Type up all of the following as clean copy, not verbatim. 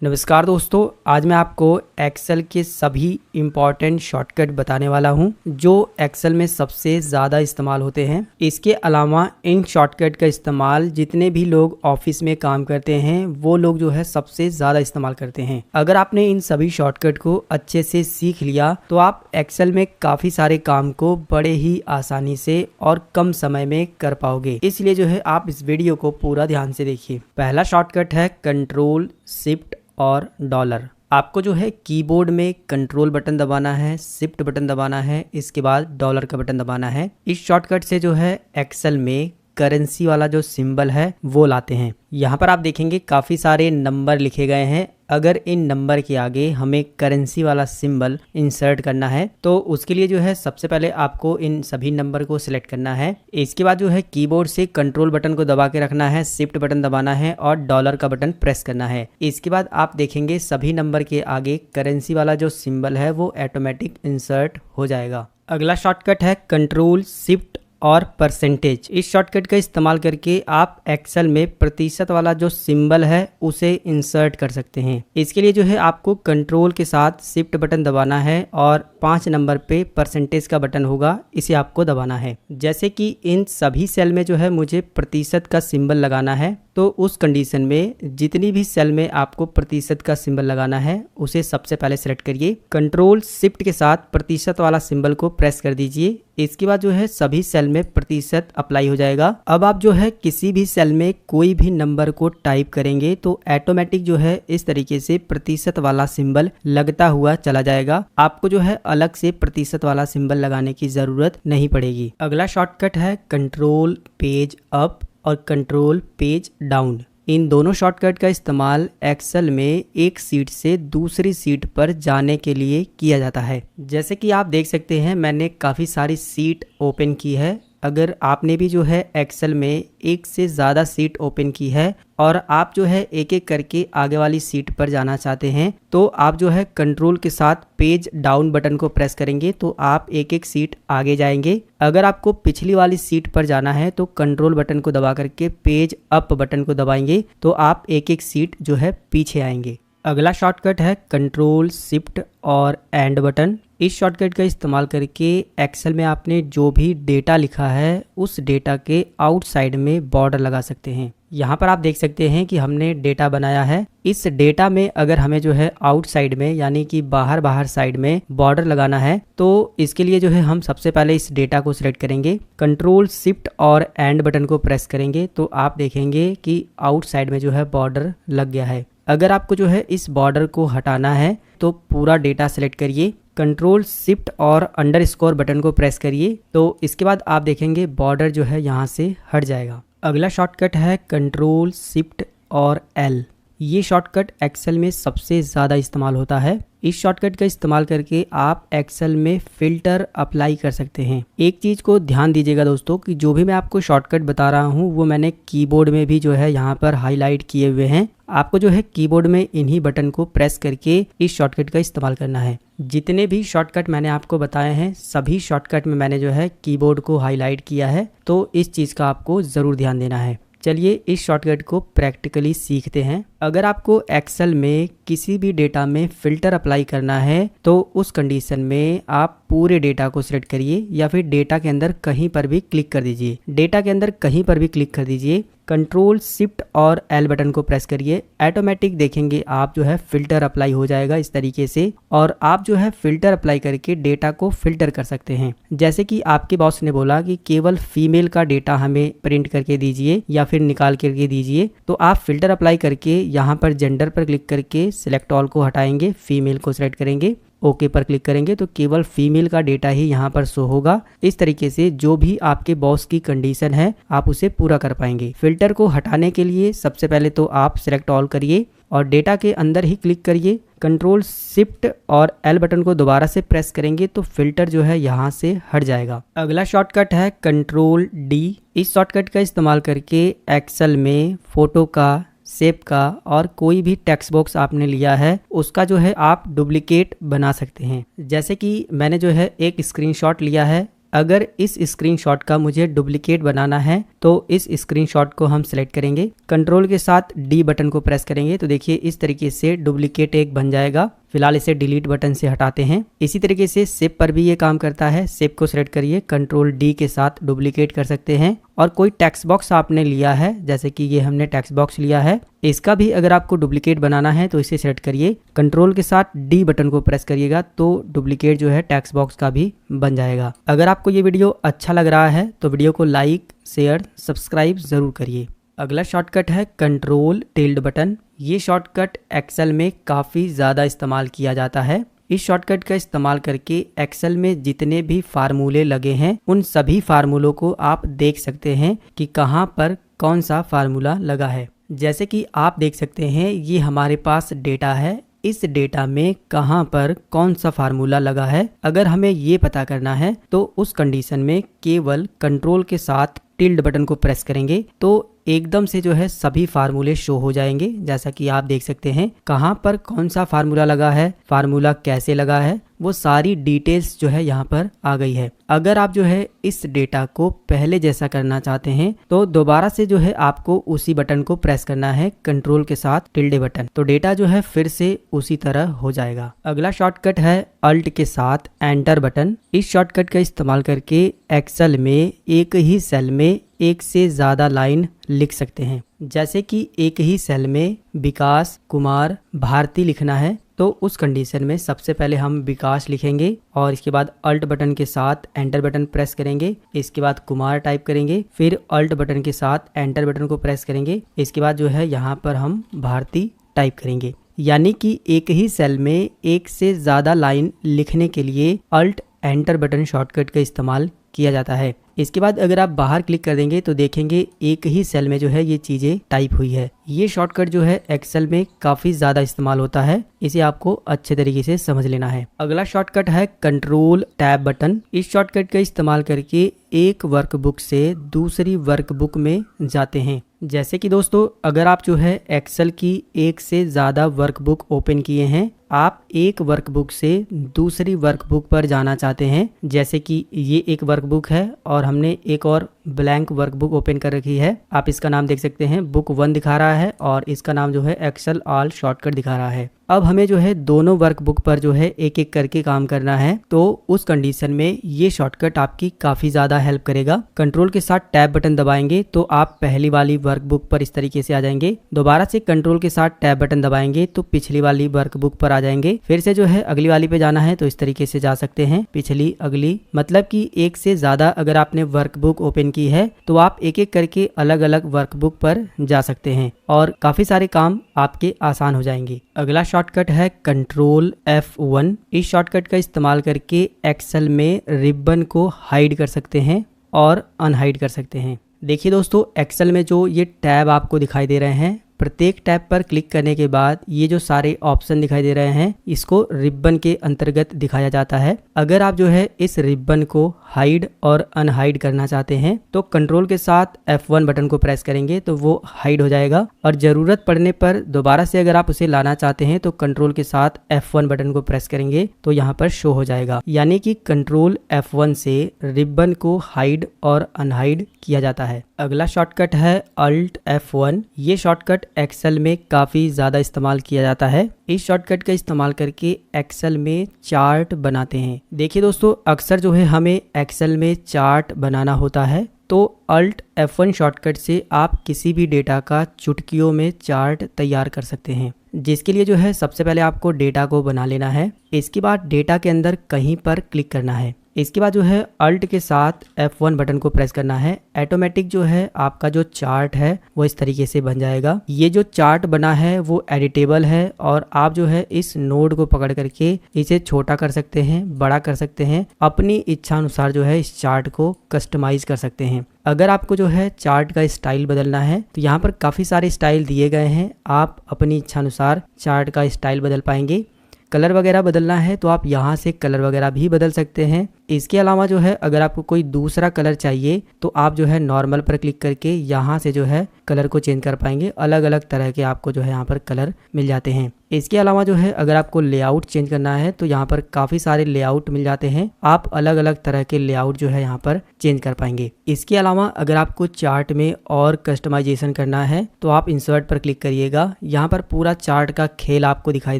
नमस्कार दोस्तों, आज मैं आपको एक्सेल के सभी इम्पॉर्टेंट शॉर्टकट बताने वाला हूं जो एक्सेल में सबसे ज़्यादा इस्तेमाल होते हैं। इसके अलावा इन शॉर्टकट का इस्तेमाल जितने भी लोग ऑफिस में काम करते हैं वो लोग जो है सबसे ज़्यादा इस्तेमाल करते हैं। अगर आपने इन सभी शॉर्टकट को अच्छे से सीख लिया तो आप एक्सेल में काफ़ी सारे काम को बड़े ही आसानी से और कम समय में कर पाओगे। इसलिए जो है आप इस वीडियो को पूरा ध्यान से देखिए। पहला शॉर्टकट है कंट्रोल शिफ्ट और डॉलर। आपको जो है कीबोर्ड में कंट्रोल बटन दबाना है, शिफ्ट बटन दबाना है, इसके बाद डॉलर का बटन दबाना है। इस शॉर्टकट से जो है एक्सेल में करेंसी वाला जो सिंबल है वो लाते हैं। यहाँ पर आप देखेंगे काफ़ी सारे नंबर लिखे गए हैं। अगर इन नंबर के आगे हमें करेंसी वाला सिंबल इंसर्ट करना है तो उसके लिए जो है सबसे पहले आपको इन सभी नंबर को सिलेक्ट करना है। इसके बाद जो है कीबोर्ड से कंट्रोल बटन को दबा के रखना है, शिफ्ट बटन दबाना है और डॉलर का बटन प्रेस करना है। इसके बाद आप देखेंगे सभी नंबर के आगे करेंसी वाला जो सिंबल है वो ऑटोमेटिक इंसर्ट हो जाएगा। अगला शॉर्टकट है कंट्रोल शिफ्ट और परसेंटेज। इस शॉर्टकट का इस्तेमाल करके आप एक्सेल में प्रतिशत वाला जो सिंबल है उसे इंसर्ट कर सकते हैं। इसके लिए जो है आपको कंट्रोल के साथ शिफ्ट बटन दबाना है और 5 नंबर पे परसेंटेज का बटन होगा, इसे आपको दबाना है। जैसे कि इन सभी सेल में जो है मुझे प्रतिशत का सिंबल लगाना है, तो उस कंडीशन में जितनी भी सेल में आपको प्रतिशत का सिंबल लगाना है उसे सबसे पहले सेलेक्ट करिए। कंट्रोल शिफ्ट के साथ प्रतिशत वाला सिंबल को प्रेस कर दीजिए। इसके बाद जो है सभी सेल में प्रतिशत अप्लाई हो जाएगा। अब आप जो है किसी भी सेल में कोई भी नंबर को टाइप करेंगे तो ऑटोमेटिक जो है इस तरीके से प्रतिशत वाला सिंबल लगता हुआ चला जाएगा। आपको जो है अलग से प्रतिशत वाला सिंबल लगाने की जरूरत नहीं पड़ेगी। अगला शॉर्टकट है कंट्रोल पेज अप और कंट्रोल पेज डाउन। इन दोनों शॉर्टकट का इस्तेमाल एक्सेल में एक सीट से दूसरी सीट पर जाने के लिए किया जाता है। जैसे कि आप देख सकते हैं मैंने काफ़ी सारी सीट ओपन की है। अगर आपने भी जो है एक्सेल में एक से ज़्यादा सीट ओपन की है और आप जो है एक एक करके आगे वाली सीट पर जाना चाहते हैं तो आप जो है कंट्रोल के साथ पेज डाउन बटन को प्रेस करेंगे तो आप एक एक सीट आगे जाएंगे। अगर आपको पिछली वाली सीट पर जाना है तो कंट्रोल बटन को दबा करके पेज अप बटन को दबाएंगे तो आप एक एक सीट जो है पीछे आएंगे। अगला शॉर्टकट है कंट्रोल शिफ्ट और एंड बटन। इस शॉर्टकट का इस्तेमाल करके एक्सेल में आपने जो भी डेटा लिखा है उस डेटा के आउटसाइड में बॉर्डर लगा सकते हैं। यहाँ पर आप देख सकते हैं कि हमने डेटा बनाया है। इस डेटा में अगर हमें जो है आउटसाइड में यानी कि बाहर साइड में बॉर्डर लगाना है तो इसके लिए जो है हम सबसे पहले इस डेटा को सिलेक्ट करेंगे, कंट्रोल शिफ्ट और एंड बटन को प्रेस करेंगे तो आप देखेंगे कि आउटसाइड में जो है बॉर्डर लग गया है। अगर आपको जो है इस बॉर्डर को हटाना है तो पूरा डेटा सेलेक्ट करिए, कंट्रोल शिफ्ट और अंडरस्कोर बटन को प्रेस करिए तो इसके बाद आप देखेंगे बॉर्डर जो है यहाँ से हट जाएगा। अगला शॉर्टकट है कंट्रोल शिफ्ट और एल। ये शॉर्टकट एक्सेल में सबसे ज़्यादा इस्तेमाल होता है। इस शॉर्टकट का इस्तेमाल करके आप एक्सेल में फिल्टर अप्लाई कर सकते हैं। एक चीज़ को ध्यान दीजिएगा दोस्तों कि जो भी मैं आपको शॉर्टकट बता रहा हूँ वो मैंने कीबोर्ड में भी जो है यहाँ पर हाईलाइट किए हुए हैं। आपको जो है कीबोर्ड में इन्हीं बटन को प्रेस करके इस शॉर्टकट का इस्तेमाल करना है। जितने भी शॉर्टकट मैंने आपको बताए हैं सभी शॉर्टकट में मैंने जो है कीबोर्ड को हाईलाइट किया है, तो इस चीज़ का आपको ज़रूर ध्यान देना है। चलिए इस शॉर्टकट को प्रैक्टिकली सीखते हैं। अगर आपको एक्सेल में किसी भी डेटा में फिल्टर अप्लाई करना है तो उस कंडीशन में आप पूरे डेटा को सिलेक्ट करिए या फिर डेटा के अंदर कहीं पर भी क्लिक कर दीजिए। डेटा के अंदर कहीं पर भी क्लिक कर दीजिए, कंट्रोल शिफ्ट और एल बटन को प्रेस करिए। ऑटोमेटिक देखेंगे आप जो है फिल्टर अप्लाई हो जाएगा इस तरीके से और आप जो है फिल्टर अप्लाई करके डेटा को फिल्टर कर सकते हैं। जैसे कि आपके बॉस ने बोला कि केवल फीमेल का डेटा हमें प्रिंट करके दीजिए या फिर निकाल करके दीजिए, तो आप फिल्टर अप्लाई करके यहाँ पर जेंडर पर क्लिक करके सिलेक्ट ऑल को हटाएंगे, फीमेल को सिलेक्ट करेंगे, ओके पर क्लिक करेंगे तो केवल फीमेल का डेटा ही यहाँ पर शो होगा। इस तरीके से जो भी आपके बॉस की कंडीशन है आप उसे पूरा कर पाएंगे। फिल्टर को हटाने के लिए सबसे पहले तो आप सिलेक्ट ऑल करिए और डेटा के अंदर ही क्लिक करिए, कंट्रोल शिफ्ट और एल बटन को दोबारा से प्रेस करेंगे तो फिल्टर जो है यहाँ से हट जाएगा। अगला शॉर्टकट है कंट्रोल डी। इस शॉर्टकट का इस्तेमाल करके एक्सेल में फोटो का, शेप का और कोई भी टेक्स्ट बॉक्स आपने लिया है उसका जो है आप डुप्लीकेट बना सकते हैं। जैसे कि मैंने जो है एक स्क्रीनशॉट लिया है अगर इस स्क्रीनशॉट का मुझे डुप्लीकेट बनाना है तो इस स्क्रीनशॉट को हम सिलेक्ट करेंगे, कंट्रोल के साथ डी बटन को प्रेस करेंगे तो देखिए इस तरीके से डुप्लीकेट एक बन जाएगा। फिलहाल इसे डिलीट बटन से हटाते हैं। इसी तरीके से शेप पर भी ये काम करता है। शेप को सिलेक्ट करिए, कंट्रोल डी के साथ डुप्लीकेट कर सकते हैं। और कोई टेक्स्ट बॉक्स आपने लिया है, जैसे कि ये हमने टेक्स्ट बॉक्स लिया है, इसका भी अगर आपको डुप्लीकेट बनाना है तो इसे सेलेक्ट करिए, कंट्रोल के साथ डी बटन को प्रेस करिएगा तो डुप्लीकेट जो है टेक्स्ट बॉक्स का भी बन जाएगा। अगर आपको ये वीडियो अच्छा लग रहा है तो वीडियो को लाइक, शेयर, सब्सक्राइब जरूर करिए। अगला शॉर्टकट है कंट्रोल टिल्ड बटन। ये शॉर्टकट एक्सेल में काफ़ी ज़्यादा इस्तेमाल किया जाता है। इस शॉर्टकट का इस्तेमाल करके एक्सेल में जितने भी फार्मूले लगे हैं उन सभी फार्मूलों को आप देख सकते हैं कि कहाँ पर कौन सा फार्मूला लगा है। जैसे कि आप देख सकते हैं ये हमारे पास डेटा है, इस डेटा में कहाँ पर कौन सा फार्मूला लगा है। अगर हमें ये पता करना है तो उस कंडीशन में केवल कंट्रोल के साथ टिल्ड बटन को प्रेस करेंगे तो एकदम से जो है सभी फार्मूले शो हो जाएंगे। जैसा कि आप देख सकते हैं कहाँ पर कौन सा फार्मूला लगा है, फार्मूला कैसे लगा है, वो सारी डिटेल्स जो है यहाँ पर आ गई है। अगर आप जो है इस डेटा को पहले जैसा करना चाहते हैं तो दोबारा से जो है आपको उसी बटन को प्रेस करना है, कंट्रोल के साथ टिल्डे बटन, तो डेटा जो है फिर से उसी तरह हो जाएगा। अगला शॉर्टकट है अल्ट के साथ एंटर बटन। इस शॉर्टकट का इस्तेमाल करके एक्सेल में एक ही सेल में एक से ज्यादा लाइन लिख सकते हैं। जैसे कि एक ही सेल में विकास कुमार भारती लिखना है तो उस कंडीशन में सबसे पहले हम विकास लिखेंगे और इसके बाद अल्ट बटन के साथ एंटर बटन प्रेस करेंगे, इसके बाद कुमार टाइप करेंगे, फिर अल्ट बटन के साथ एंटर बटन को प्रेस करेंगे, इसके बाद जो है यहाँ पर हम भारती टाइप करेंगे। यानी कि एक ही सेल में एक से ज्यादा लाइन लिखने के लिए अल्ट एंटर बटन शॉर्टकट का इस्तेमाल किया जाता है। इसके बाद अगर आप बाहर क्लिक कर देंगे तो देखेंगे एक ही सेल में जो है ये चीजें टाइप हुई है। ये शॉर्टकट जो है एक्सेल में काफी ज्यादा इस्तेमाल होता है, इसे आपको अच्छे तरीके से समझ लेना है। अगला शॉर्टकट है कंट्रोल टैब बटन। इस शॉर्टकट का इस्तेमाल करके एक वर्कबुक से दूसरी वर्कबुक में जाते हैं। जैसे कि दोस्तों अगर आप जो है एक्सेल की एक से ज्यादा वर्कबुक ओपन किए हैं, आप एक वर्कबुक से दूसरी वर्कबुक पर जाना चाहते हैं, जैसे कि ये एक वर्कबुक है और हमने एक और ब्लैंक वर्कबुक ओपन कर रखी है। आप इसका नाम देख सकते हैं, बुक 1 दिखा रहा है और इसका नाम जो है एक्सेल ऑल शॉर्टकट दिखा रहा है। अब हमें जो है दोनों वर्कबुक पर जो है एक एक करके काम करना है, तो उस कंडीशन में ये शॉर्टकट आपकी काफी ज्यादा हेल्प करेगा। कंट्रोल के साथ टैब बटन दबाएंगे तो आप पहली वाली वर्कबुक पर इस तरीके से आ जाएंगे, दोबारा से कंट्रोल के साथ टैब बटन दबाएंगे तो पिछली वाली वर्कबुक पर आ जाएंगे, फिर से जो है अगली वाली पे जाना है तो इस तरीके से जा सकते हैं, पिछली अगली, मतलब कि एक से ज्यादा अगर आपने वर्कबुक ओपन की है तो आप एक एक करके अलग अलग वर्कबुक पर जा सकते हैं और काफी सारे काम आपके आसान हो जाएंगे। अगला शॉर्टकट है कंट्रोल F1। इस शॉर्टकट का इस्तेमाल करके एक्सेल में रिबन को हाइड कर सकते हैं और अनहाइड कर सकते हैं। देखिए दोस्तों एक्सेल में जो ये टैब आपको दिखाई दे रहे हैं, प्रत्येक टैब पर क्लिक करने के बाद ये जो सारे ऑप्शन दिखाई दे रहे हैं इसको रिबन के अंतर्गत दिखाया जाता है। अगर आप जो है इस रिबन को हाइड और अनहाइड करना चाहते हैं तो कंट्रोल के साथ F1 बटन को प्रेस करेंगे तो वो हाइड हो जाएगा और जरूरत पड़ने पर दोबारा से अगर आप उसे लाना चाहते हैं तो कंट्रोल के साथ F1 बटन को प्रेस करेंगे तो यहाँ पर शो हो जाएगा। यानी कि कंट्रोल F1 से रिबन को हाइड और अनहाइड किया जाता है। अगला शॉर्टकट है अल्ट F1। ये शॉर्टकट एक्सेल में काफी ज्यादा इस्तेमाल किया जाता है। इस शॉर्टकट का इस्तेमाल करके एक्सेल में चार्ट बनाते हैं। देखिए दोस्तों अक्सर जो है हमें एक्सेल में चार्ट बनाना होता है तो अल्ट F1 शॉर्टकट से आप किसी भी डेटा का चुटकियों में चार्ट तैयार कर सकते हैं। जिसके लिए जो है सबसे पहले आपको डेटा को बना लेना है, इसके बाद डेटा के अंदर कहीं पर क्लिक करना है, इसके बाद जो है अल्ट के साथ F1 बटन को प्रेस करना है। ऑटोमेटिक जो है आपका जो चार्ट है वो इस तरीके से बन जाएगा। ये जो चार्ट बना है वो एडिटेबल है और आप जो है इस नोड को पकड़ करके इसे छोटा कर सकते हैं, बड़ा कर सकते हैं, अपनी इच्छा अनुसार जो है इस चार्ट को कस्टमाइज कर सकते हैं। अगर आपको जो है चार्ट का स्टाइल बदलना है तो यहाँ पर काफ़ी सारे स्टाइल दिए गए हैं, आप अपनी इच्छा अनुसार चार्ट का स्टाइल बदल पाएंगे। कलर वगैरह बदलना है तो आप यहाँ से कलर वगैरह भी बदल सकते हैं। इसके अलावा जो है अगर आपको कोई दूसरा कलर चाहिए तो आप जो है नॉर्मल पर क्लिक करके यहाँ से जो है कलर को चेंज कर पाएंगे। अलग अलग तरह के आपको जो है यहाँ पर कलर मिल जाते हैं। इसके अलावा जो है अगर आपको लेआउट चेंज करना है तो यहाँ पर काफी सारे लेआउट मिल जाते हैं, आप अलग अलग तरह के लेआउट जो है यहाँ पर चेंज कर पाएंगे। इसके अलावा अगर आपको चार्ट में और कस्टमाइजेशन करना है तो आप इंसर्ट पर क्लिक करिएगा। यहाँ पर पूरा चार्ट का खेल आपको दिखाई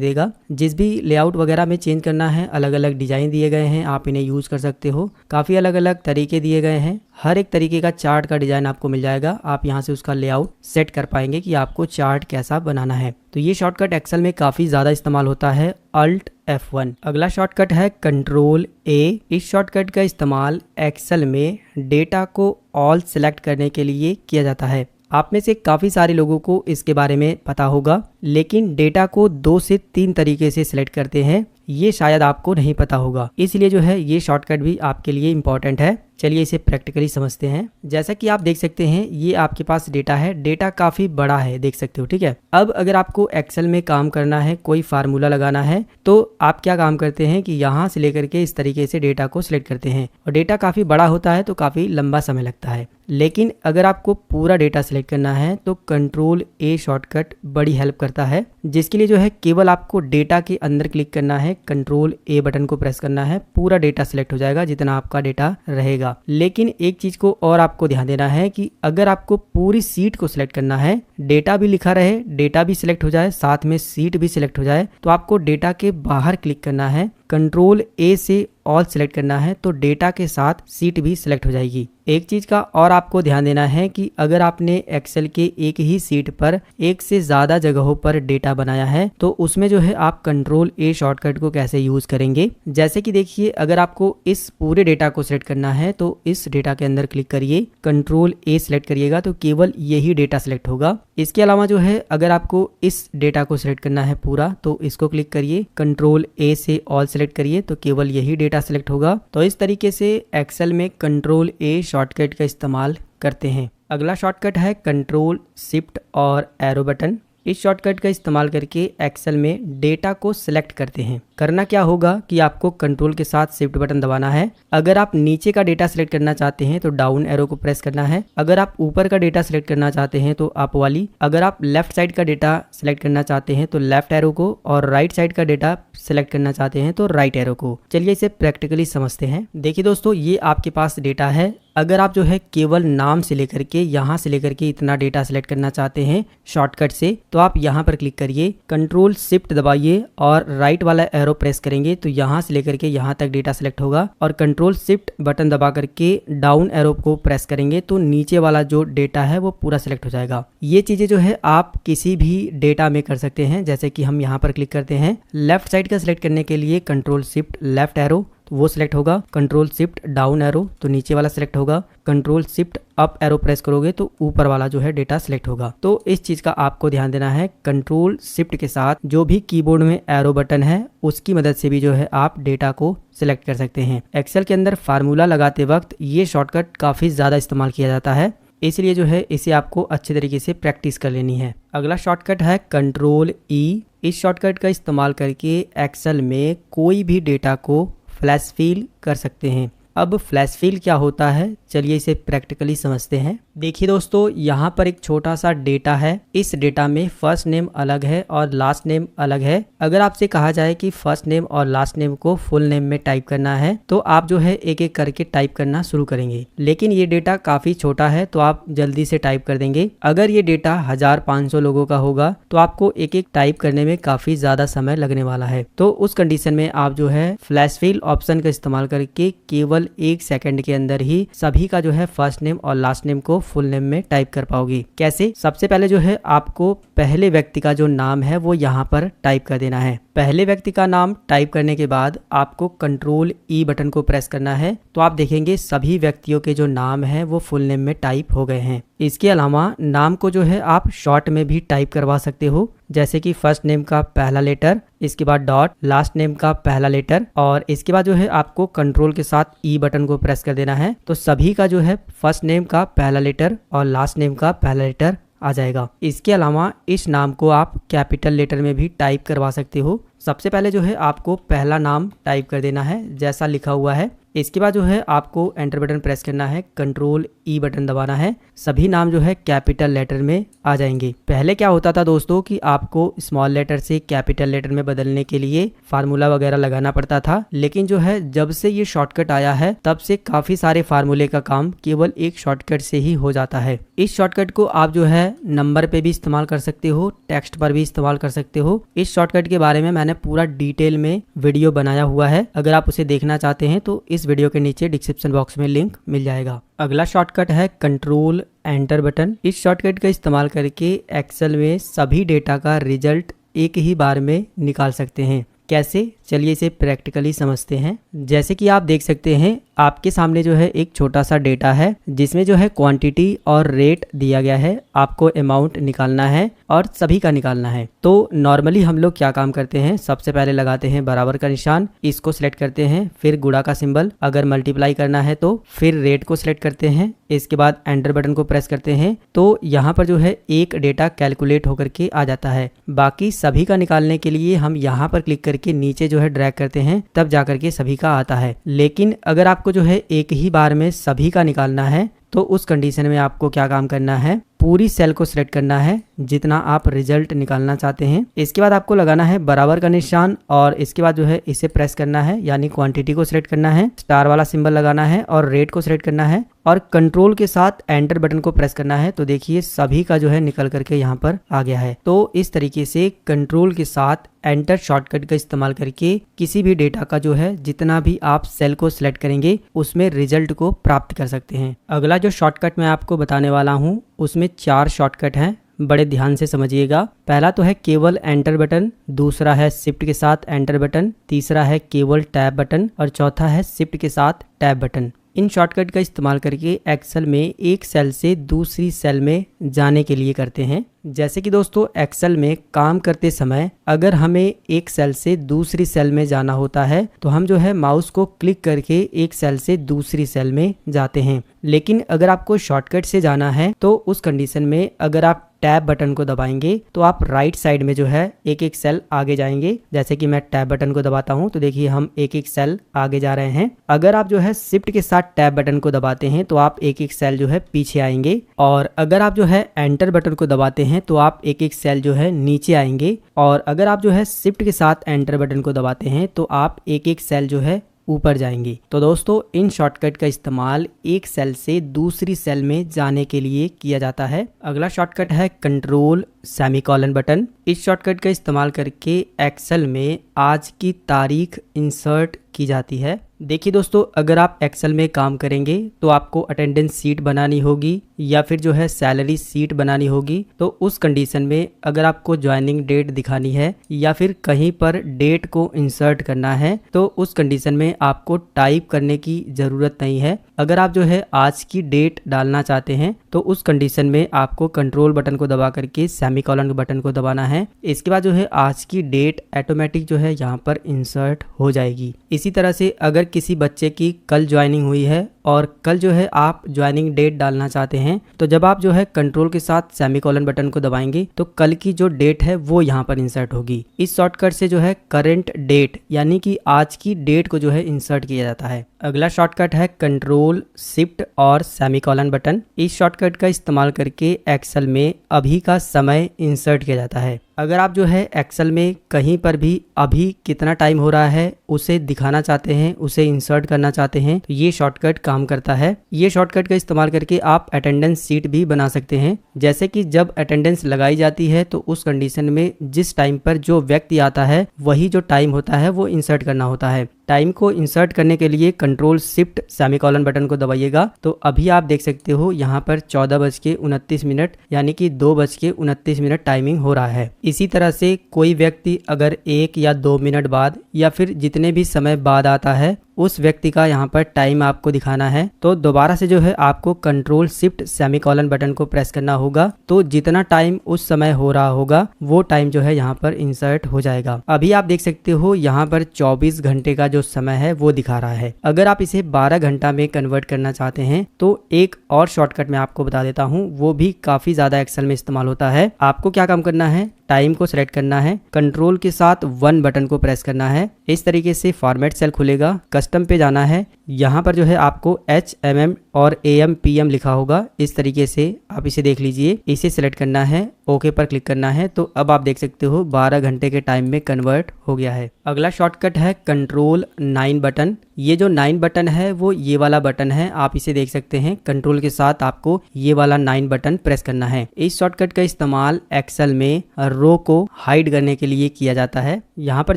देगा। जिस भी लेआउट वगैरह में चेंज करना है, अलग अलग डिजाइन दिए गए हैं, आप इन्हें यूज कर सकते हो। काफी अलग अलग तरीके दिए गए हैं, हर एक तरीके का चार्ट का डिजाइन आपको मिल जाएगा। आप यहाँ से उसका लेआउट सेट कर पाएंगे कि आपको चार्ट कैसा बनाना है। तो ये शॉर्टकट एक्सेल में काफी ज्यादा इस्तेमाल होता है, Alt F1। अगला शॉर्टकट है कंट्रोल A। इस शॉर्टकट का इस्तेमाल एक्सेल में डेटा को ऑल सेलेक्ट करने के लिए किया जाता है। आप में से काफी सारे लोगों को इसके बारे में पता होगा, लेकिन डेटा को 2 से 3 तरीके से सिलेक्ट करते हैं, ये शायद आपको नहीं पता होगा। इसलिए जो है ये शॉर्टकट भी आपके लिए इम्पोर्टेंट है। चलिए इसे प्रैक्टिकली समझते हैं। जैसा कि आप देख सकते हैं ये आपके पास डेटा है, डेटा काफी बड़ा है, देख सकते हो, ठीक है। अब अगर आपको एक्सेल में काम करना है, कोई फार्मूला लगाना है, तो आप क्या काम करते हैं कि यहाँ से लेकर के इस तरीके से डेटा को सिलेक्ट करते हैं। और डेटा काफी बड़ा होता है तो काफी लंबा समय लगता है। लेकिन अगर आपको पूरा डेटा सिलेक्ट करना है तो कंट्रोल A शॉर्टकट बड़ी हेल्प करता है, जिसके लिए जो है केवल आपको डेटा के अंदर क्लिक करना है, कंट्रोल A बटन को प्रेस करना है, पूरा डेटा सिलेक्ट हो जाएगा जितना आपका डेटा रहेगा। लेकिन एक चीज को और आपको ध्यान देना है कि अगर आपको पूरी सीट को सिलेक्ट करना है, डेटा भी लिखा रहे, डेटा भी सिलेक्ट हो जाए, साथ में सीट भी सिलेक्ट हो जाए, तो आपको डेटा के बाहर क्लिक करना है, कंट्रोल A से ऑल सिलेक्ट करना है, तो डेटा के साथ सीट भी सिलेक्ट हो जाएगी। एक चीज का और आपको ध्यान देना है कि अगर आपने एक्सेल के एक ही सीट पर एक से ज्यादा जगहों पर डेटा बनाया है तो उसमें जो है आप कंट्रोल A शॉर्टकट को कैसे यूज करेंगे। जैसे कि देखिए, अगर आपको इस पूरे डेटा को सिलेक्ट करना है तो इस डेटा के अंदर क्लिक करिए, कंट्रोल A सिलेक्ट करिएगा तो केवल यही डेटा सिलेक्ट होगा। इसके अलावा जो है अगर आपको इस डेटा को सिलेक्ट करना है पूरा तो इसको क्लिक करिए, कंट्रोल A से ऑल सिलेक्ट करिए तो केवल यही डेटा सिलेक्ट होगा। तो इस तरीके से एक्सेल में कंट्रोल A शॉर्टकट का इस्तेमाल करते हैं। अगला शॉर्टकट है कंट्रोल शिफ्ट और एरो बटन। इस शॉर्टकट का इस्तेमाल करके एक्सेल में डेटा को सिलेक्ट करते हैं। करना क्या होगा कि आपको कंट्रोल के साथ शिफ्ट बटन दबाना है। अगर आप नीचे का डेटा सिलेक्ट करना चाहते हैं तो डाउन एरो को प्रेस करना है। अगर आप ऊपर का डेटा सिलेक्ट करना चाहते हैं तो अप वाली। अगर आप लेफ्ट साइड का डेटा सिलेक्ट करना चाहते हैं तो लेफ्ट एरो को, और राइट साइड का डेटा सिलेक्ट करना चाहते हैं तो राइट एरो को। चलिए इसे प्रैक्टिकली समझते हैं। देखिए दोस्तों, ये आपके पास डेटा है। अगर आप जो है केवल नाम से लेकर के यहाँ से लेकर के इतना डेटा सिलेक्ट करना चाहते हैं शॉर्टकट से, तो आप यहाँ पर क्लिक करिए, कंट्रोल शिफ्ट दबाइए और राइट वाला एरो प्रेस करेंगे तो यहाँ से लेकर के यहाँ तक डेटा सिलेक्ट होगा। और कंट्रोल शिफ्ट बटन दबा करके डाउन एरो को प्रेस करेंगे तो नीचे वाला जो डेटा है वो पूरा सिलेक्ट हो जाएगा। ये चीजें जो है आप किसी भी डेटा में कर सकते हैं। जैसे कि हम यहाँ पर क्लिक करते हैं, लेफ्ट साइड का सिलेक्ट करने के लिए कंट्रोल शिफ्ट लेफ्ट एरो तो वो सिलेक्ट होगा, कंट्रोल शिफ्ट डाउन एरो तो नीचे वाला सिलेक्ट होगा, control shift up arrow press करोगे तो ऊपर वाला जो है डेटा सिलेक्ट होगा। तो इस चीज का आपको ध्यान देना है। कंट्रोल शिफ्ट के साथ जो भी कीबोर्ड में एरो बटन है उसकी मदद से भी जो है आप डेटा को सिलेक्ट कर सकते हैं। एक्सेल के अंदर फार्मूला लगाते वक्त ये शॉर्टकट काफी ज्यादा इस्तेमाल किया जाता है, इसलिए जो है इसे आपको अच्छे तरीके से प्रैक्टिस कर लेनी है। अगला शॉर्टकट है कंट्रोल E। इस शॉर्टकट का इस्तेमाल करके एक्सेल में कोई भी डेटा को फ्लैश फिल कर सकते हैं। अब फ्लैश फिल क्या होता है, चलिए इसे प्रैक्टिकली समझते हैं। देखिए दोस्तों, यहाँ पर एक छोटा सा डेटा है। इस डेटा में फर्स्ट नेम अलग है और लास्ट नेम अलग है। अगर आपसे कहा जाए कि फर्स्ट नेम और लास्ट नेम को फुल नेम में टाइप करना है तो आप जो है एक एक करके टाइप करना शुरू करेंगे। लेकिन ये डेटा काफी छोटा है तो आप जल्दी से टाइप कर देंगे। अगर ये डेटा 1500 लोगों का होगा तो आपको एक एक टाइप करने में काफी ज्यादा समय लगने वाला है। तो उस कंडीशन में आप जो है फ्लैश फिल ऑप्शन का इस्तेमाल करके केवल 1 सेकंड के अंदर ही सभी का जो है फर्स्ट नेम और लास्ट नेम को फुल नेम में टाइप कर पाओगे। कैसे? सबसे पहले जो है आपको पहले व्यक्ति का जो नाम है वो यहाँ पर टाइप कर देना है। पहले व्यक्ति का नाम टाइप करने के बाद आपको कंट्रोल E बटन को प्रेस करना है तो आप देखेंगे सभी व्यक्तियों के जो नाम है वो फुल नेम में टाइप हो गए हैं। इसके अलावा नाम को जो है आप शॉर्ट में भी टाइप करवा सकते हो, जैसे कि फर्स्ट नेम का पहला लेटर, इसके बाद डॉट, लास्ट नेम का पहला लेटर, और इसके बाद जो है आपको कंट्रोल के साथ E बटन को प्रेस कर देना है तो सभी का जो है फर्स्ट नेम का पहला लेटर और लास्ट नेम का पहला लेटर आ जाएगा। इसके अलावा इस नाम को आप कैपिटल लेटर में भी टाइप करवा सकते हो। सबसे पहले जो है आपको पहला नाम टाइप कर देना है जैसा लिखा हुआ है। इसके बाद जो है आपको एंटर बटन प्रेस करना है, कंट्रोल ई बटन दबाना है, सभी नाम जो है कैपिटल लेटर में आ जाएंगे। पहले क्या होता था दोस्तों कि आपको स्मॉल लेटर से कैपिटल लेटर में बदलने के लिए फार्मूला वगैरह लगाना पड़ता था, लेकिन जो है जब से ये शॉर्टकट आया है तब से काफी सारे फार्मूले का काम केवल एक शॉर्टकट से ही हो जाता है। इस शॉर्टकट को आप जो है नंबर पे भी इस्तेमाल कर सकते हो, टेक्स्ट पर भी इस्तेमाल कर सकते हो। इस शॉर्टकट के बारे में मैंने पूरा डिटेल में वीडियो बनाया हुआ है, अगर आप उसे देखना चाहते हैं तो इस वीडियो के नीचे डिस्क्रिप्शन बॉक्स में लिंक मिल जाएगा। अगला शॉर्टकट है कंट्रोल एंटर बटन। इस शॉर्टकट का इस्तेमाल करके एक्सेल में सभी डेटा का रिजल्ट एक ही बार में निकाल सकते हैं। कैसे, चलिए इसे प्रैक्टिकली समझते हैं। जैसे कि आप देख सकते हैं आपके सामने जो है एक छोटा सा डेटा है जिसमें जो है क्वांटिटी और रेट दिया गया है, आपको अमाउंट निकालना है और सभी का निकालना है। तो नॉर्मली हम लोग क्या काम करते हैं, सबसे पहले लगाते हैं बराबर का निशान, इसको सिलेक्ट करते हैं, फिर गुणा का सिंबल, अगर मल्टीप्लाई करना है तो फिर रेट को सिलेक्ट करते हैं, इसके बाद एंटर बटन को प्रेस करते हैं तो यहाँ पर जो है एक डेटा कैलकुलेट होकर के आ जाता है। बाकी सभी का निकालने के लिए हम यहाँ पर क्लिक करके नीचे जो है ड्रैग करते हैं, तब जाकर के सभी का आता है। लेकिन अगर आपको जो है एक ही बार में सभी का निकालना है तो उस कंडीशन में आपको क्या काम करना है, पूरी सेल को सिलेक्ट करना है जितना आप रिजल्ट निकालना चाहते हैं। इसके बाद आपको लगाना है बराबर का निशान और इसके बाद जो है इसे प्रेस करना है, यानी क्वांटिटी को सिलेक्ट करना है, स्टार वाला सिंबल लगाना है और रेट को सिलेक्ट करना है और कंट्रोल के साथ एंटर बटन को प्रेस करना है। तो देखिए सभी का जो है निकल करके यहाँ पर आ गया है। तो इस तरीके से कंट्रोल के साथ एंटर शॉर्टकट का इस्तेमाल करके किसी भी डेटा का जो है जितना भी आप सेल को सिलेक्ट करेंगे उसमें रिजल्ट को प्राप्त कर सकते हैं। अगला जो शॉर्टकट मैं आपको बताने वाला हूँ उसमें 4 शॉर्टकट हैं, बड़े ध्यान से समझिएगा। पहला तो है केवल एंटर बटन, दूसरा है शिफ्ट के साथ एंटर बटन, तीसरा है केवल टैब बटन और चौथा है शिफ्ट के साथ टैब बटन। इन शॉर्टकट का इस्तेमाल करके एक्सेल में एक सेल से दूसरी सेल में जाने के लिए करते हैं। जैसे कि दोस्तों एक्सेल में काम करते समय अगर हमें एक सेल से दूसरी सेल में जाना होता है तो हम जो है माउस को क्लिक करके एक सेल से दूसरी सेल में जाते हैं। लेकिन अगर आपको शॉर्टकट से जाना है तो उस कंडीशन में अगर आप टैब बटन को दबाएंगे तो आप राइट साइड में जो है एक एक सेल आगे जाएंगे। जैसे कि मैं टैब बटन को दबाता हूं तो देखिए हम एक एक सेल आगे जा रहे हैं। अगर आप जो है शिफ्ट के साथ टैब बटन को दबाते हैं तो आप एक एक सेल जो है पीछे आएंगे और अगर आप जो है एंटर बटन को दबाते हैं तो आप एक एक सेल जो है नीचे आएंगे और अगर आप जो है शिफ्ट के साथ एंटर बटन को दबाते हैं तो आप एक एक सेल जो है ऊपर जाएंगी। तो दोस्तों इन शॉर्टकट का इस्तेमाल एक सेल से दूसरी सेल में जाने के लिए किया जाता है। अगला शॉर्टकट है कंट्रोल सेमीकोलन बटन। इस शॉर्टकट का इस्तेमाल करके एक्सेल में आज की तारीख इंसर्ट की जाती है। देखिए दोस्तों अगर आप एक्सेल में काम करेंगे तो आपको अटेंडेंस सीट बनानी होगी या फिर जो है सैलरी सीट बनानी होगी। तो उस कंडीशन में अगर आपको ज्वाइनिंग डेट दिखानी है या फिर कहीं पर डेट को इंसर्ट करना है तो उस कंडीशन में आपको टाइप करने की जरूरत नहीं है। अगर आप जो है आज की डेट डालना चाहते हैं तो उस कंडीशन में आपको कंट्रोल बटन को दबा करके सेमीकोलन बटन को दबाना है। इसके बाद जो है आज की डेट ऑटोमेटिक जो है यहाँ पर इंसर्ट हो जाएगी। इसी तरह से अगर किसी बच्चे की कल ज्वाइनिंग हुई है और कल जो है आप ज्वाइनिंग डेट डालना चाहते हैं तो जब आप जो है कंट्रोल के साथ सेमीकोलन बटन को दबाएंगे तो कल की जो डेट है वो यहाँ पर इंसर्ट होगी। इस शॉर्टकट से जो है करंट डेट यानी कि आज की डेट को जो है इंसर्ट किया जाता है। अगला शॉर्टकट है कंट्रोल शिफ्ट और सेमीकोलन बटन। इस शॉर्टकट का इस्तेमाल करके एक्सेल में अभी का समय इंसर्ट किया जाता है। अगर आप जो है एक्सेल में कहीं पर भी अभी कितना टाइम हो रहा है उसे दिखाना चाहते हैं, उसे इंसर्ट करना चाहते हैं तो ये शॉर्टकट काम करता है। ये शॉर्टकट का इस्तेमाल करके आप अटेंडेंस सीट भी बना सकते हैं। जैसे कि जब अटेंडेंस लगाई जाती है तो उस कंडीशन में जिस टाइम पर जो व्यक्ति आता है वही जो टाइम होता है वो इंसर्ट करना होता है। टाइम को इंसर्ट करने के लिए कंट्रोल शिफ्ट सेमीकोलन बटन को दबाइएगा तो अभी आप देख सकते हो यहाँ पर 14:29 यानी कि 2:29 टाइमिंग हो रहा है। इसी तरह से कोई व्यक्ति अगर 1 या 2 मिनट बाद या फिर जितने भी समय बाद आता है उस व्यक्ति का यहाँ पर टाइम आपको दिखाना है तो दोबारा से जो है आपको कंट्रोल शिफ्ट सेमीकोलन बटन को प्रेस करना होगा। तो जितना टाइम उस समय हो रहा होगा वो टाइम जो है यहाँ पर इंसर्ट हो जाएगा। अभी आप देख सकते हो यहाँ पर 24 घंटे का जो समय है वो दिखा रहा है। अगर आप इसे 12 घंटा में कन्वर्ट करना चाहते हैं तो एक और शॉर्टकट मैं आपको बता देता हूँ, वो भी काफी ज्यादा एक्सेल में इस्तेमाल होता है। आपको क्या काम करना है, टाइम को सिलेक्ट करना है, कंट्रोल के साथ 1 बटन को प्रेस करना है। इस तरीके से फॉर्मेट सेल खुलेगा, कस्टम पे जाना है, यहाँ पर जो है आपको HMM और AM PM लिखा होगा, इस तरीके से आप इसे देख लीजिए। इसे सिलेक्ट करना है, ओके पर क्लिक करना है। तो अब आप देख सकते हो 12 घंटे के टाइम में कन्वर्ट हो गया है। अगला शॉर्टकट है कंट्रोल 9 बटन। ये जो 9 बटन है वो ये वाला बटन है, आप इसे देख सकते हैं। कंट्रोल के साथ आपको ये वाला 9 बटन प्रेस करना है। इस शॉर्टकट का इस्तेमाल एक्सेल में रो को हाइड करने के लिए किया जाता है। यहाँ पर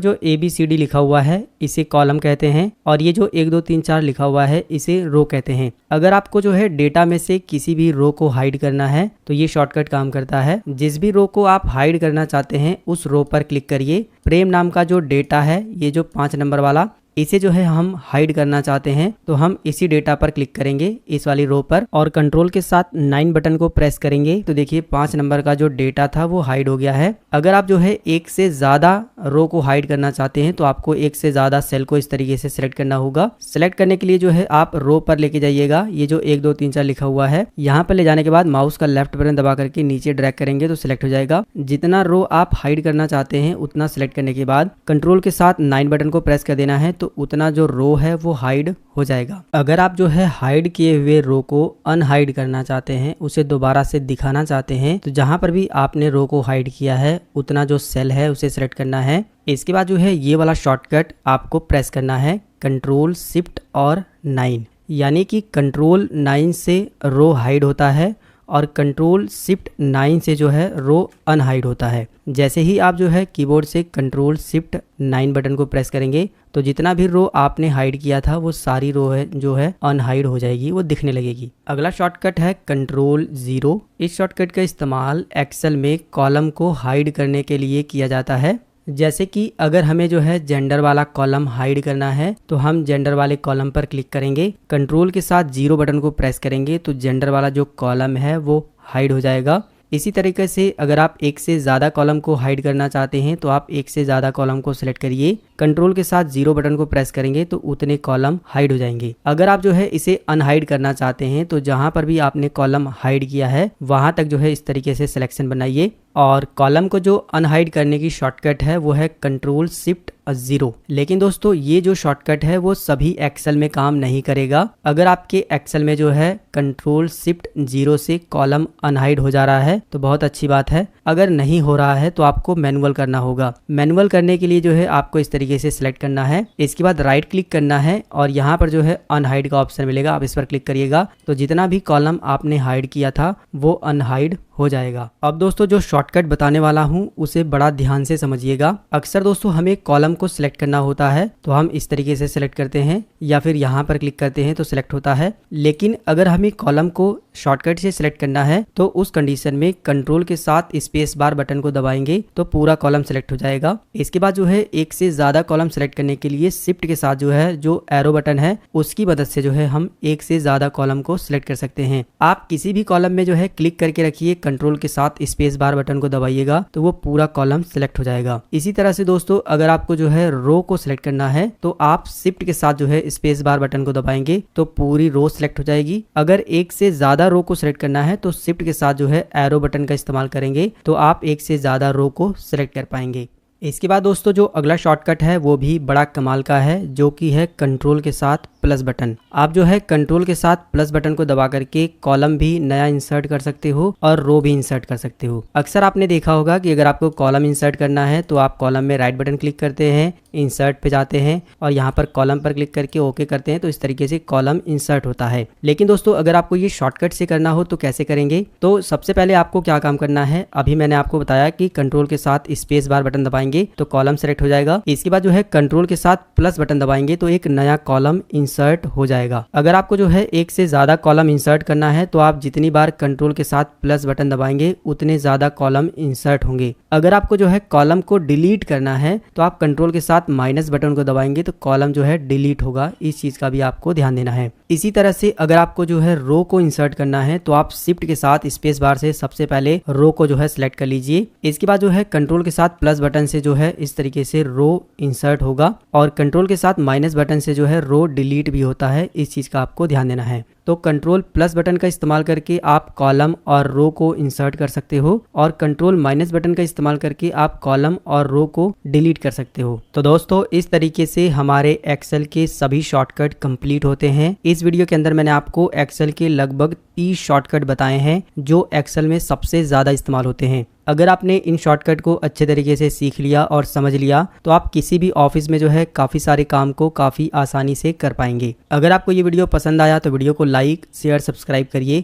जो ABCD लिखा हुआ है इसे कॉलम कहते हैं, और ये जो 1 2 3 4 लिखा हुआ है इसे रो कहते हैं। अगर आपको जो है डेटा में से किसी भी रो को हाइड करना है तो ये शॉर्टकट काम करता है। जिस भी रो को आप हाइड करना चाहते हैं उस रो पर क्लिक करिए। प्रेम नाम का जो डेटा है, ये जो 5 नंबर वाला, इसे जो है हम हाइड करना चाहते हैं तो हम इसी डेटा पर क्लिक करेंगे, इस वाली रो पर, और कंट्रोल के साथ 9 बटन को प्रेस करेंगे तो देखिए 5 नंबर का जो डेटा था वो हाइड हो गया है। अगर आप जो है एक से ज्यादा रो को हाइड करना चाहते हैं तो आपको एक से ज्यादा सेल को इस तरीके से सिलेक्ट करना होगा। सिलेक्ट करने के लिए जो है आप रो पर लेके जाइएगा, ये जो 1 2 3 4 लिखा हुआ है, यहाँ पर ले जाने के बाद माउस का लेफ्ट बटन दबा करके नीचे ड्रैग करेंगे तो सिलेक्ट हो जाएगा। जितना रो आप हाइड करना चाहते हैं उतना सिलेक्ट करने के बाद कंट्रोल के साथ 9 बटन को प्रेस कर देना है तो उतना जो रो है वो हाइड हो जाएगा। अगर आप जो है हाइड किए हुए रो को अनहाइड करना चाहते हैं, उसे दोबारा से दिखाना चाहते हैं, तो जहां पर भी आपने रो को हाइड किया है उतना जो सेल है उसे सिलेक्ट करना है। इसके बाद जो है ये वाला शॉर्टकट आपको प्रेस करना है, कंट्रोल शिफ्ट और 9, यानी कि कंट्रोल 9 से रो हाइड होता है और कंट्रोल शिफ्ट 9 से जो है रो अनहाइड होता है। जैसे ही आप जो है कीबोर्ड से कंट्रोल शिफ्ट 9 बटन को प्रेस करेंगे तो जितना भी रो आपने हाइड किया था वो सारी रो है जो है अनहाइड हो जाएगी, वो दिखने लगेगी। अगला शॉर्टकट है कंट्रोल 0। इस शॉर्टकट का इस्तेमाल एक्सेल में कॉलम को हाइड करने के लिए किया जाता है। जैसे कि अगर हमें जो है जेंडर वाला कॉलम हाइड करना है तो हम जेंडर वाले कॉलम पर क्लिक करेंगे, कंट्रोल के साथ 0 बटन को प्रेस करेंगे तो जेंडर वाला जो कॉलम है वो हाइड हो जाएगा। इसी तरीके से अगर आप एक से ज़्यादा कॉलम को हाइड करना चाहते हैं तो आप एक से ज़्यादा कॉलम को सिलेक्ट करिए, कंट्रोल के साथ 0 बटन को प्रेस करेंगे तो उतने कॉलम हाइड हो जाएंगे। अगर आप जो है इसे अनहाइड करना चाहते हैं तो जहां पर भी आपने कॉलम हाइड किया है वहां तक जो है इस तरीके से सिलेक्शन बनाइए। और कॉलम को जो अनहाइड करने की शॉर्टकट है वो है कंट्रोल शिफ्ट 0। लेकिन दोस्तों ये जो शॉर्टकट है वो सभी एक्सेल में काम नहीं करेगा। अगर आपके एक्सेल में जो है कंट्रोल शिफ्ट 0 से कॉलम अनहाइड हो जा रहा है तो बहुत अच्छी बात है। अगर नहीं हो रहा है तो आपको मैनुअल करना होगा। मैनुअल करने के लिए जो है आपको इस तरीके से सिलेक्ट करना है, इसके बाद राइट क्लिक करना है और यहाँ पर जो है अनहाइड का ऑप्शन मिलेगा, आप इस पर क्लिक करिएगा तो जितना भी कॉलम आपने हाइड किया था वो अनहाइड हो जाएगा। अब दोस्तों जो शॉर्टकट बताने वाला हूं उसे बड़ा ध्यान से समझिएगा। अक्सर दोस्तों हमें कॉलम को सिलेक्ट करना होता है तो हम इस तरीके से सिलेक्ट करते हैं या फिर यहाँ पर क्लिक करते हैं तो सिलेक्ट होता है। लेकिन अगर हमें कॉलम को शॉर्टकट से सिलेक्ट करना है तो उस कंडीशन में कंट्रोल के साथ स्पेस बार बटन को दबाएंगे तो पूरा कॉलम सिलेक्ट हो जाएगा। इसके बाद जो है एक से ज्यादा कॉलम सिलेक्ट करने के लिए शिफ्ट के साथ जो है जो एरो बटन है उसकी मदद से जो है हम एक से ज्यादा कॉलम को सिलेक्ट कर सकते हैं। आप किसी भी कॉलम में जो है क्लिक करके रखिए, कंट्रोल के साथ स्पेस बार बटन को दबाइएगा तो वो पूरा कॉलम सिलेक्ट हो जाएगा। इसी तरह से दोस्तों अगर आपको जो है रो को सिलेक्ट करना है तो आप शिफ्ट के साथ जो है स्पेस बार बटन को दबाएंगे तो पूरी रो सिलेक्ट हो जाएगी। अगर एक से ज्यादा रो को सिलेक्ट करना है तो शिफ्ट के साथ जो है एरो बटन का इस्तेमाल करेंगे तो आप एक से ज्यादा रो को सिलेक्ट कर पाएंगे। इसके बाद दोस्तों जो अगला शॉर्टकट है वो भी बड़ा कमाल का है, जो कि है कंट्रोल के साथ प्लस बटन। आप जो है कंट्रोल के साथ प्लस बटन को दबा करके कॉलम भी नया इंसर्ट कर सकते हो और रो भी इंसर्ट कर सकते हो। अक्सर आपने देखा होगा कि अगर आपको कॉलम इंसर्ट करना है तो आप कॉलम में राइट बटन क्लिक करते हैं, इंसर्ट पे जाते हैं और यहाँ पर कॉलम पर क्लिक करके ओके करते हैं तो इस तरीके से कॉलम इंसर्ट होता है। लेकिन दोस्तों अगर आपको ये शॉर्टकट से करना हो तो कैसे करेंगे? तो सबसे पहले आपको क्या काम करना है, अभी मैंने आपको बताया कि कंट्रोल के साथ स्पेस बार बटन दबाएंगे तो कॉलम सेलेक्ट हो जाएगा। इसके बाद जो है कंट्रोल के साथ प्लस बटन दबाएंगे तो एक नया कॉलम इंसर्ट हो जाएगा। अगर आपको जो है एक से ज्यादा कॉलम इंसर्ट करना है तो आप जितनी बार कंट्रोल के साथ प्लस बटन दबाएंगे उतने ज्यादा कॉलम इंसर्ट होंगे। अगर आपको जो है कॉलम को डिलीट करना है तो आप कंट्रोल के साथ माइनस बटन को दबाएंगे तो कॉलम जो है डिलीट होगा। इस चीज का भी आपको ध्यान देना है। इसी तरह से अगर आपको जो है रो को इंसर्ट करना है तो आप शिफ्ट के साथ स्पेस बार से सबसे पहले रो को जो है सिलेक्ट कर लीजिए। इसके बाद जो है कंट्रोल के साथ प्लस बटन से जो है इस तरीके से रो इंसर्ट होगा और कंट्रोल के साथ माइनस बटन से जो है रो डिलीट भी होता है। इस चीज का आपको ध्यान देना है। तो कंट्रोल प्लस बटन का इस्तेमाल करके आप कॉलम और रो को इंसर्ट कर सकते हो और कंट्रोल माइनस बटन का इस्तेमाल करके आप कॉलम और रो को डिलीट कर सकते हो। तो दोस्तों इस तरीके से हमारे एक्सेल के सभी शॉर्टकट कंप्लीट होते हैं। इस वीडियो के अंदर मैंने आपको एक्सेल के लगभग 30 शॉर्टकट बताए हैं जो एक्सेल में सबसे ज्यादा इस्तेमाल होते हैं। अगर आपने इन शॉर्टकट को अच्छे तरीके से सीख लिया और समझ लिया तो आप किसी भी ऑफिस में जो है काफ़ी सारे काम को काफ़ी आसानी से कर पाएंगे। अगर आपको ये वीडियो पसंद आया तो वीडियो को लाइक शेयर सब्सक्राइब करिए